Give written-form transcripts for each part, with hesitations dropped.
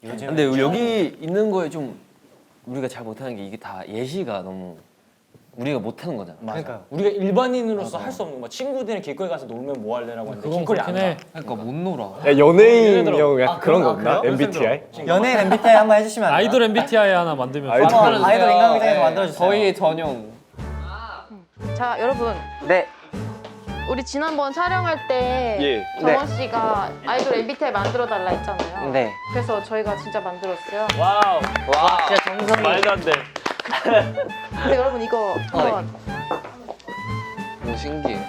근데 여기 있는 거에 좀 우리가 잘 못하는 게 이게 다 예시가 너무 우리가 못하는 거잖아. 그러니까 우리가 일반인으로서 할 수 없는 거. 친구들이랑 길거리 가서 놀면 뭐 할래라고 했는데 길거리 안 가. 그러니까 못 놀아. 야, 연예인형 약간 그런 거 없나? MBTI? 연예인 MBTI 한번 해주시면 안 돼요? 아이돌 MBTI 하나 만들면 아이돌 인간극장에서 만들어주세요. 저희 전용. 자, 여러분. 네. 우리 지난번 촬영할 때 정원 씨가 아이돌 MBTI 만들어 달라 했잖아요. 네. 그래서 저희가 진짜 만들었어요. 와우 진짜 정성이. 말도 안돼 근데 여러분 이거 한번 너무 신기해.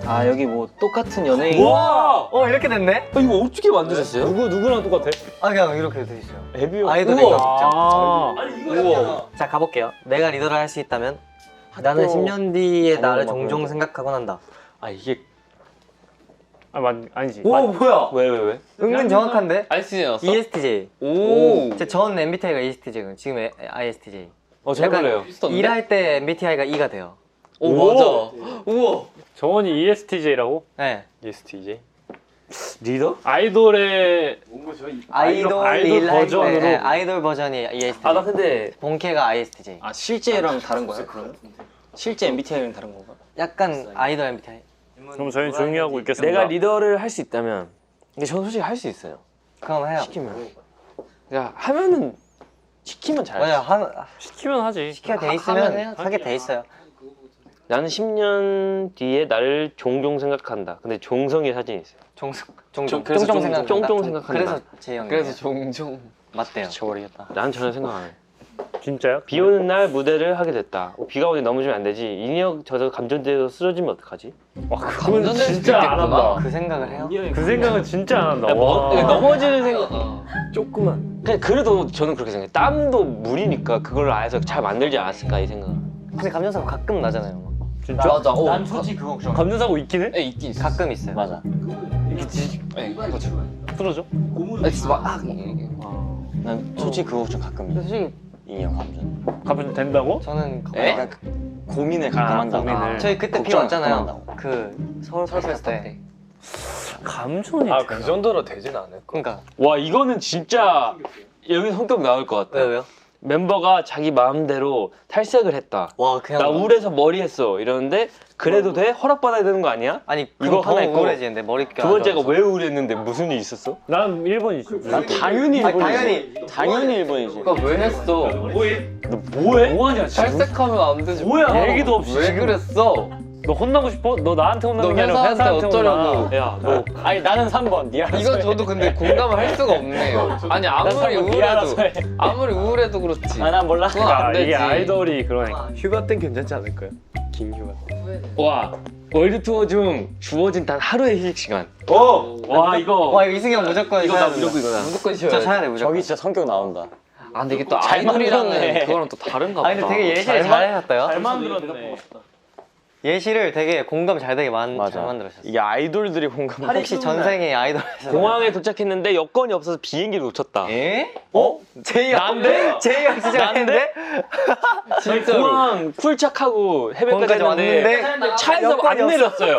아 여기 뭐 똑같은 연예인. 와 이렇게 됐네? 이거 어떻게 만드셨어요? 누구랑 똑같아? 아 그냥 이렇게 돼 있어요. 데뷔 아이돌 인간극장. 우와 자 가볼게요. 내가 리더를 할 수 있다면 나는 10년 뒤에 나를 종종 생각하곤 한다. 아 이게 아니지 오 뭐야? 왜? 은근 정확한데? ISTJ였어? ESTJ. 오. 전 MBTI가 ESTJ거든요. 지금 ISTJ. 잘 걸려요 일할 때 MBTI가 E가 돼요. 오 맞아. 우와. 정원이 ESTJ라고? 네. ESTJ 리더? 아이돌의 아이돌 일할 때, 버전으로? 네, 아이돌 버전이 ESTJ. 나 근데 본캐가 ISTJ. 아 실제랑 다른 거야 그럼? 실제 MBTI랑 다른 건가? 약간 아이돌 MBTI. 그럼 저희는 조용히 하고 있겠습니다 내가 리더를 할 수 있다면, 근데 저는 솔직히 할 수 있어요. 그럼 해요. 시키면. 그러니까 하면은 시키면 잘해. 맞아. 시키면 하지 시켜야 돼 하면 있으면 해야지. 하게 돼 있어요. 나는 10년 뒤에 나를 종종 생각한다. 근데 종성의 사진이 있어요. 종종 그래서 생각한다. 쫑쫑 생각한다. 그래서 제 형이. 그래서 종종. 맞대요. 미쳐버리겠다. 난 전혀 생각 안 해. 진짜요? 비 오는 날 무대를 하게 됐다. 비가 오는데 넘어지면 안 되지. 인력 젖어 감전되어 쓰러지면 어떡하지? 와 그건 진짜 안 한다 그 생각을 해요? 그 생각은 진짜 안 한다 넘어지는 생각. 조금만. 그래도 저는 그렇게 생각해. 땀도 물이니까 그걸 아예서 잘 만들지 않았을까 이 생각은. 근데 감정사고 가끔 나잖아요. 진짜? 맞아. 난 솔직히 그거 걱정. 감정사고 있긴 해? 네, 있긴 있어. 가끔 있어요. 맞아. 네, 그렇죠. 풀어줘? 진짜 막 난 솔직히 그거 걱정 가끔 해. 솔직히 인형 감정. 감정 된다고? 저는 에? 고민을 가끔 한다. 고민을. 저희 그때 비 걱정 왔잖아요. 한다고. 그 서울 페스타 때. 감정이 그 정도로 되진 않을 거. 그러니까 와 이거는 진짜 여기 성격 나올 것 같아. 왜요? 멤버가 자기 마음대로 탈색을 했다. 와 그냥 나 우울해서 머리 했어 이러는데 그래도 돼? 허락받아야 되는 거 아니야? 아니 이거 이거 하나 하나 있고 우울해지는데 머리 두 번째가 왜 우울했는데 무슨 일 있었어? 난 1번이지 난 당연히 당연히 일본이지. 그거 왜 했어? 너 뭐해? 뭐하냐 지금? 탈색하면 안 되지. 뭐야? 얘기도 없이 왜 지금. 그랬어? 너 혼나고 싶어? 너 나한테 혼나는 너 게 아니라 회사한테 회사한테 어쩌려고. 혼나. 야, 너 아니 나는 3번. 니 알아서. 이건 저도 근데 공감을 할 수가 없네요. 아니 아무리 우울해도 아무리 우울해도 그렇지. 난 몰라. 그건 안 되지. 이게 아이돌이 그러니까. 휴가 땐 괜찮지 않을까요? 긴 휴가 때. 와 월드 투어 중 주어진 단 하루의 휴식 시간. 와 이거 와 이거 이승이 형 무조건 이거 나 사야 무조건 이거다. 무조건 진짜 쉬어야 돼. 사야 돼 무조건. 저기 진짜 성격 나온다. 아 근데 이게 또 잘 아이돌이라는 만들었네. 그거랑 또 다른가 보다. 아 근데 되게 예시를 잘 하셨어요. 잘 만들었네. 예시를 되게 공감 잘 되게 잘 만들으셨어요. 이게 아이돌들이 공감. 혹시 전생에 아이돌에서 공항에 도착했는데 여권이 없어서 비행기를 놓쳤다. 에? 제이 난데? 제이가 진짜 했는데? 공항 쿨착하고 해변까지 공항까지 왔는데 왔는데 차에서 여권이 안 내렸어요.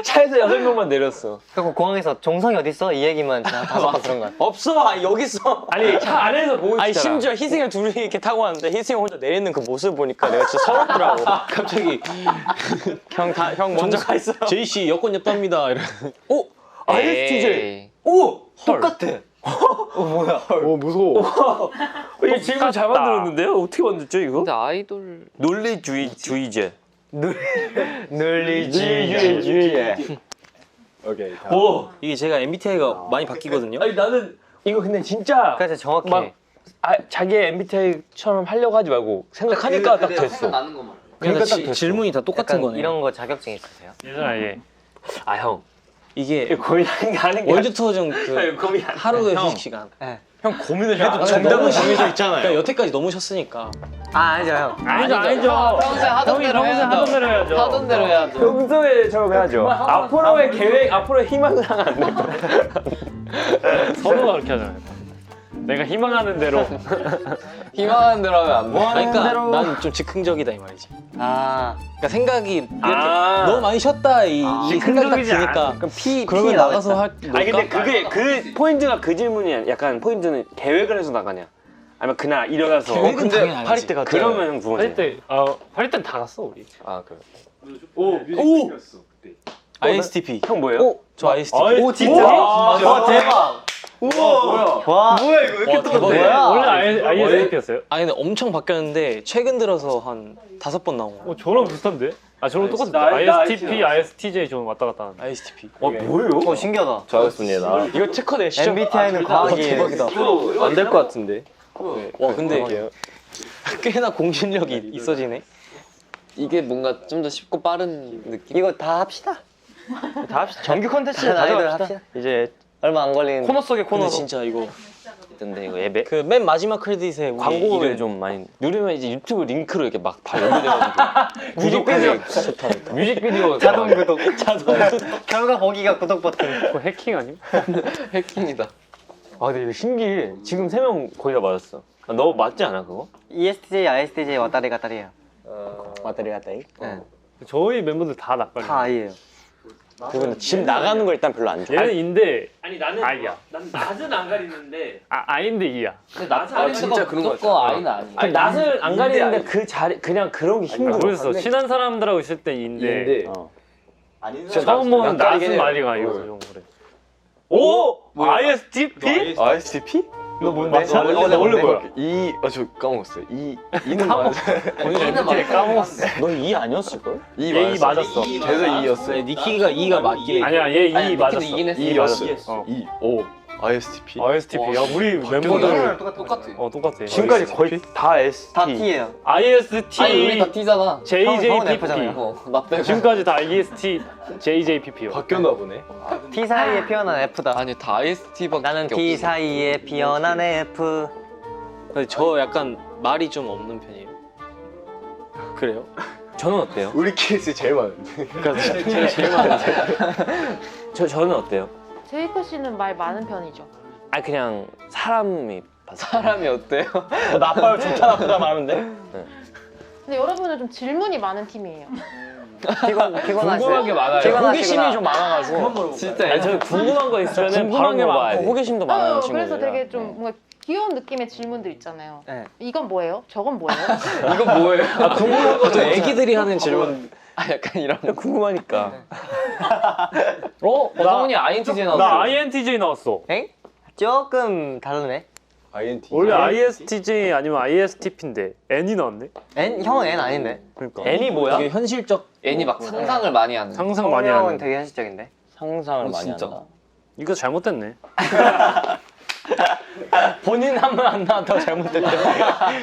차에서 6명만 내렸어. 그리고 공항에서 종성이 어딨어? 이 얘기만 진짜 5번 들은 거야. 없어. 아, 여기 있어. 아니 차 안에서 보고 있잖아. 아니 심지어 희승이 둘이 이렇게 타고 왔는데 희승이 혼자 내리는 그 모습 보니까 내가 진짜 서럽더라고. 갑자기 형 먼저 가 있어. 제이 씨 여권 없답니다. 이러. 오 ISTJ. 오! 똑같아! 오 무서워. 이 질문 잘 만들었는데요? 어떻게 만들었죠 이거? 근데 아이돌 논리주의제. 늘리지. 오케이. 다음. 오. 이게 제가 MBTI가 많이 바뀌거든요. 아니 나는 이거 근데 진짜 그래서 정확해. 막 자기의 MBTI처럼 하려고 하지 말고 생각하니까 딱 됐어. 나는 것만. 그러니까 질문이 다 똑같은 약간 거네. 이런 거 자격증 있으세요? 예전에 얘 아 형. 이게 고민하는 게 월드 투어 중 고민 하루의 휴식 시간. 네. 형 고민을 해도 정답은 정해져 있잖아요. 그러니까 여태까지 너무 쉬었으니까. 아 아니죠 형. 아니죠. 평소에 하던 대로 평소에 해야죠. 하던 대로 해야죠. 하던 대로 해야죠. 평소에처럼 해야죠. 앞으로의 계획, 앞으로의 희망은 안 돼. 서로가 그렇게 하잖아요. 내가 희망하는 대로. 희망하는 대로 하면 안 돼. 그러니까 난 좀 즉흥적이다 이 말이지. 아 그러니까 생각이 이렇게 아. 너무 많이 쉬었다 이 생각이 딱 즉흥적이지 드니까 그럼 P 그러면 나가서 할 아니 근데 그게 그 포인트가 그 질문이 약간 포인트는 계획을 해서 나가냐 아니면 그날 일어나서 계획은 당연히 알지. 파리 때 갔다 그러면 두 번째. 파리 때, 파리 때는 다 갔어 우리. 아 그래. ISTP. 형 뭐예요? 저 ISTP. 오 진짜? 와 대박. 와 뭐야 이거 왜 이렇게 대박이다. 뭐야? 원래 ISTP였어요? 아니 근데 엄청 바뀌었는데 최근 들어서 한 5번 나온 거. 저랑 비슷한데? 저랑 똑같은데? ISTP, ISTJ 저는 왔다 갔다 하는데. ISTP. 오 신기하다. 좋았습니다. 이거 체커 내시죠? MBTI는 과학이에요. 대박이다. 안 될 것 같은데. 와 근데 꽤나 공신력이 있어지네. 이게 뭔가 좀 더 쉽고 빠른 느낌? 이거 다 합시다. 다 합시다. 정규 콘텐츠 아이돌 합시다. 이제 얼마 안 걸리는. 코너 속의 근데 코너로. 진짜 이거 근데 이거 예배 그 맨 마지막 크레딧에 우리 광고를 이름 좀 많이 누르면 이제 유튜브 링크로 이렇게 막 다 연결돼가지고 뮤직비디오 뮤직비디오 자동 구독. 결과 보기가 구독 버튼. 그거 해킹 아님? 해킹이다. 아 근데 이거 신기해. 지금 3명 거의 다 맞았어. 너 맞지 않아 그거? ESTJ, ISTJ 왔다리 갔다리예요. 왔다리 갔다리. 네. 저희 멤버들 다 낯가려. 다 I예요. 그리고 집 나가는 거 일단 별로 안 좋아. 얘는 인데 아니 나는 I야. 난 낮은 안 가리는데 I인데 E야. 근데 낮은 아 진짜 그런 거 무조건 아이는 아니야. 아니 낯을 안 가리는데 그 자리 그냥 그런 게 힘들어. 모르겠어. 친한 사람들하고 있을 때 E인데 E인데. 처음 보는 낯가리긴 낯은 해요. 말이가 이거 좀 그래. 오! ISTP? ISTP? 너 뭔데? 원래 뭐야? 저 까먹었어요. E는 맞아. MBTI 까먹었어. 너 이 아니었을걸? 얘 맞았어. 계속 E였어요. 니키가 E가 맞긴 해. 아니야 얘 E 아니, 맞았어. 근데 E는 했어. E였어요. 어. E. 오. ISTP. ISTP. 야 우리 멤버들 똑같아. 똑같아. 지금까지 거의 다 ST. 다 T예요. IST, 아니 우리 다 T잖아. 형은 F잖아요. JJPP. 나 빼고. 지금까지 다 EST, JJPP요. 바뀌었나 보네. T 사이에 피어난 F다. 아니 다 IST밖에 나는 T 사이에 피어난 F. 근데 저 약간 말이 좀 없는 편이에요. 그래요? 저는 어때요? 우리 케이스 제일 많은데. 저는 어때요? 제이크 씨는 말 많은 편이죠. 아 그냥 사람이 봤을 때. 사람이 어때요? 나빠요 좋다 나쁘다 말하는데. 근데 여러분은 좀 질문이 많은 팀이에요. 피곤하시죠? 궁금한 게 많아요. 호기심이 좀 많아가지고. 진짜 아니 저는 궁금한 거 있으면 궁금한 게 바로 많고 물어봐야 호기심도 많은 친구들이라. 그래서 되게 좀 뭔가 귀여운 느낌의 질문들 있잖아요. 네. 이건 뭐예요? 저건 뭐예요? 이거 뭐예요? 궁금한 거좀 애기들이 하는 질문. 아 약간 이런 거. 궁금하니까. 성훈이 INTJ 나왔어. 나 INTJ 나왔어. 엥? 조금 다르네. INT. 원래 ISTJ 아니면 ISTP인데 N이 나왔네. N 형은 N 아닌데. 그러니까 N이 뭐야? 되게 현실적 N이 막 상상을 많이 하는. 상상 많이 형은 하는. 되게 현실적인데. 상상을 많이 진짜. 한다. 이거 잘못됐네. 본인 한 번 안 나왔다고 잘못됐대.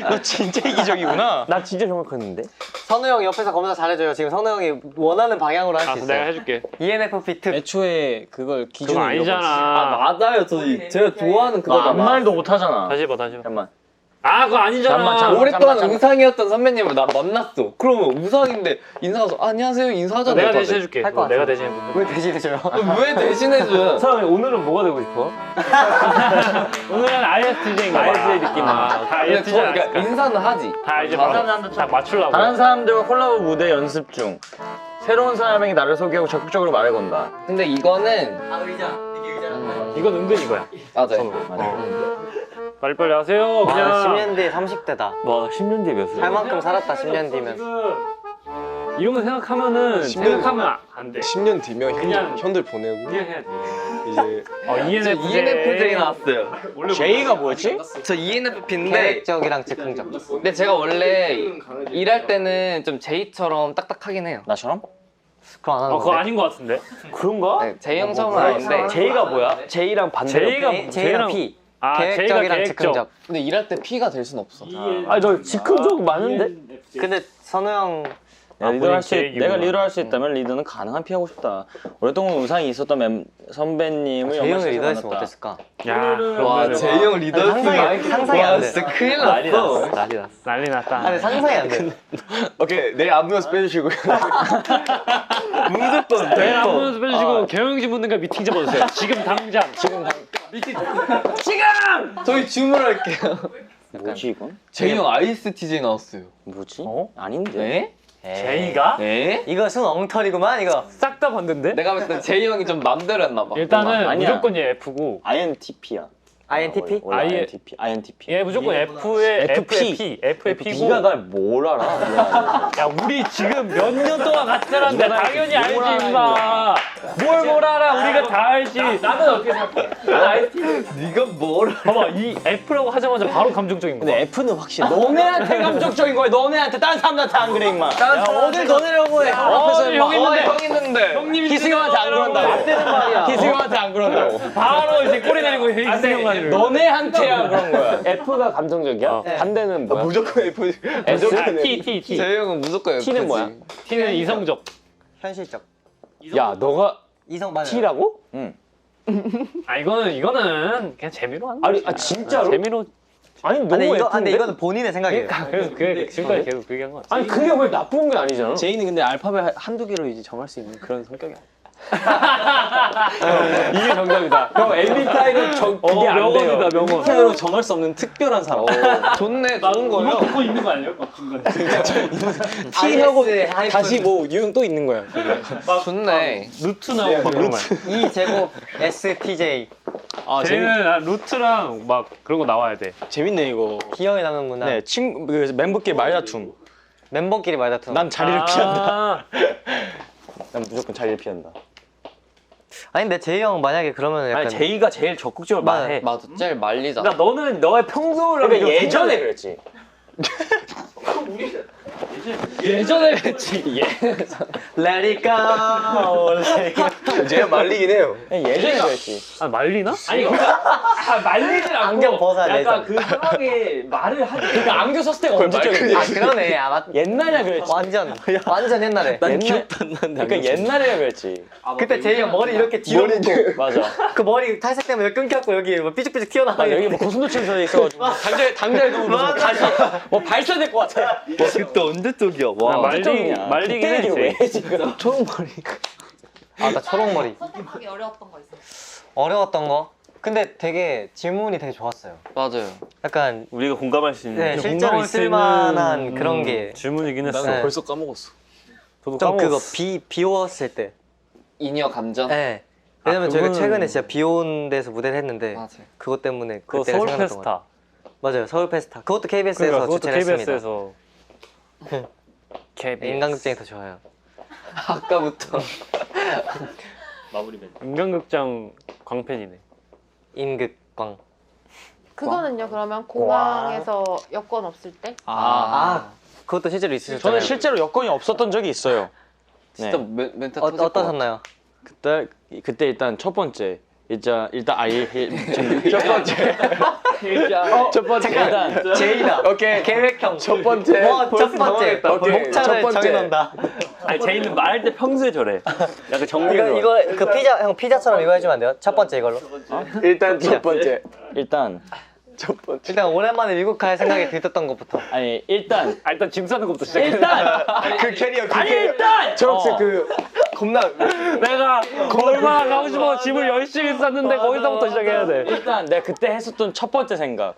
너 진짜 이기적이구나. 나 진짜 정확했는데. 선우 형이 옆에서 검사 잘해줘요. 지금 선우 형이 원하는 방향으로 할 수 알았어 있어요. 내가 해줄게. ENFP 특. 애초에 그걸 그거 기준으로 아니잖아. 맞아요. 제가 좋아하는 그거잖아. 아무 말도 못 하잖아. 다시 해봐 다시 해봐. 잠깐만. 아 그거 아니잖아. 오랫동안 우상이었던 선배님을 나 만났어. 그러면 우상인데 인사가서 안녕하세요 인사하잖아. 내가 대신 해줄게. 할것 내가 같아. 대신 해볼게. 왜 대신해줘요? 왜 대신해줘요? 사람이 오늘은 뭐가 되고 싶어? 오늘은 ISTJ인가 봐. ISTJ 느낌. 다 근데 ISTJ 그러니까 않을까? 인사는 하지. 다 이제 딱 맞추려고. 다른 사람들과 콜라보 무대 연습 중 새로운 사람에게 나를 소개하고 적극적으로 말을 건다. 근데 이거는 아 의자. 이게 의자라는 이건 은근 이거야. 맞아요. 빨리빨리 하세요. 아, 그냥. 10년 뒤에 30대다. 와 10년 뒤에 몇 살? 살 만큼 살았다 10년 뒤면. 이런 거 생각하면은 10년 생각하면 안 돼. 10년 뒤면 그냥- 현들 보내고 그냥 해야 돼. 이제 ENFJ. ENFJ 나왔어요. J가 뭐였지? 저 ENFP인데 계획적이랑 즉흥적. 근데 제가 원래 일할 때는 좀 J처럼 딱딱하긴 해요. 나처럼? 그거 안 하는 그거 건데. 아닌 것 같은데. 그런가? 네, J형처럼은 아닌데 J가 뭐야? J랑 반대로. J랑 P. 아 계획적이랑 J가 즉흥적. 근데 일할 때 P가 될 순 없어. 아니 저 즉흥적 많은데? 근데 선우 형 내가 리더할 수 있다면 리더는 가능한 피하고 싶다. 오랫동안 우상이 있었던 선배님을 J형이 영화실에서 리더했으면 만났다. 어땠을까? 야, 와 그러면은 J형 리더였으면 상상이 안 돼. 진짜 큰일 났어. 난리 났어. 난리 났다. 아니 상상이 안 돼. 오케이 내일 안무에서 빼주시고요. 내일 안무 빼주시고 경영진 분들과 미팅 잡아주세요. 지금 당장. 저희 주문할게요. 뭐지 이건? 제이 형 ISTJ 나왔어요. 뭐지? 어? 아닌데? 네? 제이가 네? 이거 순 엉터리구만 이거. 싹 다 봤는데? 내가 봤을 때 제이 형이 좀 맘대로 했나 봐. 일단은 아니야. 무조건 얘 F고 INTP야. INTP? 원래 아예- INTP. INTP. 얘 무조건 F의 FP. F의 P고 B가 날 뭘 알아? 야 우리 지금 몇 년 동안 같이 살았는데 당연히 알지 임마 뭘 알아 우리가 다 알지 나는 어떻게 생각해? 난 ISTJ 네가 뭘? 봐봐 이 F라고 하자마자 바로 감정적인 거야 근데 F는 확실히 너네한테 감정적인 거야. 너네한테 다른 사람한테 안 그래 임마. 야 어딜 더 내려고 해. 앞에서 형 있는데. 형님이 희승형한테 안 그런다고. 말이야. 희승형한테 안 그런다고. 바로 이제 꼬리 내리고 희승형만 너네한테야 그런 거야. F가 감정적이야? 반대는 뭐야? 무조건 F. 무조건 F. T 제이 형은 무조건 T는 뭐야? T는 이성적 현실적. 야 너가 이성 맞아요. T라고? 응. 아 이거는 그냥 재미로 하는 아니 거지 진짜로? 재미로 아니 너무 근데 이거 F인데? 이거는 본인의 생각이에요. 그래서 그게 지금까지 계속 그 얘기한 거 같아 아니 그게 왜 나쁜 게 아니잖아. 제이는 근데 알파벳 한두 개로 이제 정할 수 있는 그런 성격이 아니야. 이게 정답이다. 형 MBTI는 그게 안 돼요. 명언이다 명언 형태로 정할 수 없는 특별한 사람. 좋네, 좋은 거요. 그거 있는 거 아니에요? 중간에 T하고 다시 뭐 유형 또 있는 거야. 좋네. 루트 나오고 막 이런 거 2 제곱 STJ. 아 쟤는 루트랑 막 그런 거 나와야 돼 재밌네 이거. 기억에 남는 문화. 네, 친구 그 멤버끼리 말다툼. 멤버끼리 말다툼. 난 자리를 피한다. 아, 난 무조건 자리를 피한다. 아니 근데 제이 형 만약에 그러면 약간 아니 제이가 제일 적극적으로 맞아. 말해. 맞아, 제일 말리잖아. 그러니까 너는 너의 평소를 그러니까 예전에 그랬지. 예전에 했지. Let it go. Let it go. 제가 말리긴 해요. 예전에 그랬지. 아 말리나? 아니 그러니까 말리진 않고 안경 벗어야 돼. 약간 그 상황에 말을 하지. 그러니까 안경 썼을 때가 언제적인데? 아 그러네. 아 맞. 옛날에 그랬지. 완전 옛날에. 난 옛날- 기억도 안 나는데. 그러니까 옛날에 그랬지. 그때 제이 형 머리 이렇게 뒤로 묶고 맞아. 그 머리 탈색 때문에 여기 끊겼고 여기 뭐 삐죽삐죽 튀어나와. 여기 뭐 고슴도치 서 있어가지고 당장에 너무 무슨 가시 뭐 발사될 것 같아. 그때 언제 쪽이야? 와. 말리긴 해 왜 제이. 지금? 초록머리. 아나 초록머리. 선택하기 어려웠던 거 있어요? 어려웠던 거? 근데 되게 질문이 되게 좋았어요. 맞아요. 약간 우리가 공감할 수 있는 네, 실제로 있을 만한 그런 게. 질문이긴 했어 네. 벌써 까먹었어. 저도 좀 그거 까먹었어 비웠을 때. 인여 감전. 네. 왜냐면 저희가 그거는- 최근에 진짜 비 온 데서 무대를 했는데 맞아요. 그것 때문에 그거 그때가 서울 생각났던 것 같아요. 페스타 맞아요. 서울 페스타. 그것도 KBS에서 그러니까 그것도 주최를 했습니다. KBS에서 KBS 인간극장이 더 좋아요. 아까부터. 마무리 멘트. 인간극장 광팬이네 인극광. 그거는요 그러면 공항에서 여권 없을 때? 아, 그것도 실제로 있으셨잖아요. 저는 실제로 여건이 없었던 적이 있어요. 진짜 네. 멘트 터질 것 같아. 어떠셨나요? 그때 일단 첫 번째 일단 첫 번째 첫 번째 일단 제이다. 오케이. 계획형. 첫 번째. 첫 번째. 오케이. 목차를 첫 번째. 정해놓는다. 아니 제이는 말할 때 평소에 저래 약간 정리해서 이거 그 피자 형 피자처럼 이거 해주면 안 돼요? 첫 번째 이걸로. 일단 첫 번째. 일단 첫 번째. 일단 오랜만에 미국 갈 생각이 들었던 것부터. 아니 일단 일단 짐 싸는 것부터 시작해 일단 그 캐리어 그 아니 캐리어. 일단 초록색 그 겁나 내가 얼마나 가고 싶어 짐을 열심히 쌌는데 거기서부터 시작해야 돼 일단 내가 그때 했었던 첫 번째 생각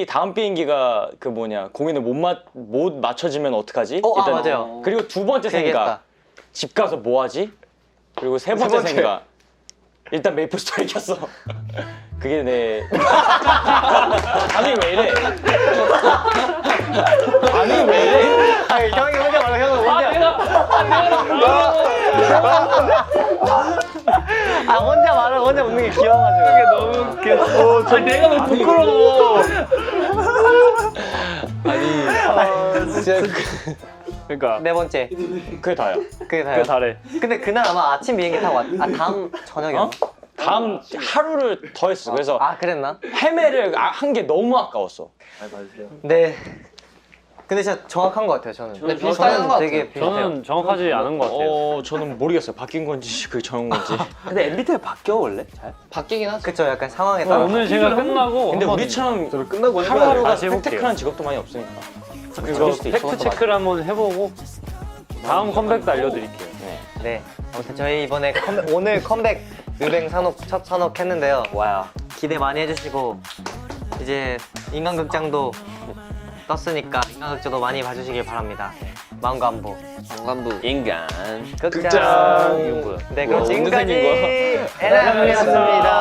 다음 비행기가 그 뭐냐 공연을 못 맞춰지면 어떡하지? 아, 맞아요. 그리고 두 번째 그 생각 얘기했다. 집 가서 뭐 하지? 그리고 세 번째 생각 일단 메이플 스토리 켰어. 그게 내 아니 왜 이래? 아니 왜 이래? 아니 형이 혼자 말해 형은 혼자. 혼자 말을 혼자 웃는 게 귀여워가지고. 이게 너무 웃겨. 아니 내가 왜 부끄러워 진짜 그러니까 네 번째. 그게 다야. 그게 다요. 그거 잘해 근데 그날 아마 아침 비행기 타고 다음 저녁이었나? 다음 하루를 더 했어. 그래서 아 그랬나? 헤매를 한 게 너무 아까웠어. 네. 근데 진짜 정확한 것 같아요 저는. 네, 비슷한 것 되게 같아요. 비슷해요. 저는 정확하지 않은 것 같아요 저는 모르겠어요. 바뀐 건지 그게 정한 건지. 근데 MBTI 바뀌어 원래 잘? 바뀌긴 하죠. 그쵸 약간 상황에 따라. 오늘 제가 끝나고 근데 한번 우리처럼 끝나고 하루하루가 다시 해볼게요. 팩트클한 직업도 많이 없으니까. 그거 팩트 체크를 한번 해보고 다음 컴백도 알려드릴게요 네. 아무튼 저희 이번에 오늘 컴백 의뱅 산옥 첫 산옥 했는데요. 와 기대 많이 해주시고 이제 인간극장도 떴으니까 인간극장도 많이 봐주시길 바랍니다. 마음과 안보. 방관부 인간. 극장. 네 그럼 지금까지 에나였습니다.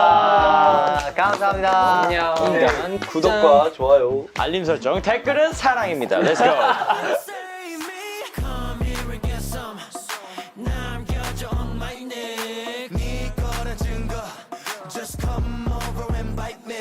감사합니다. 안녕. 인간 구독과 좋아요. 알림 설정, 댓글은 사랑입니다. Let's go. Just come over and bite me.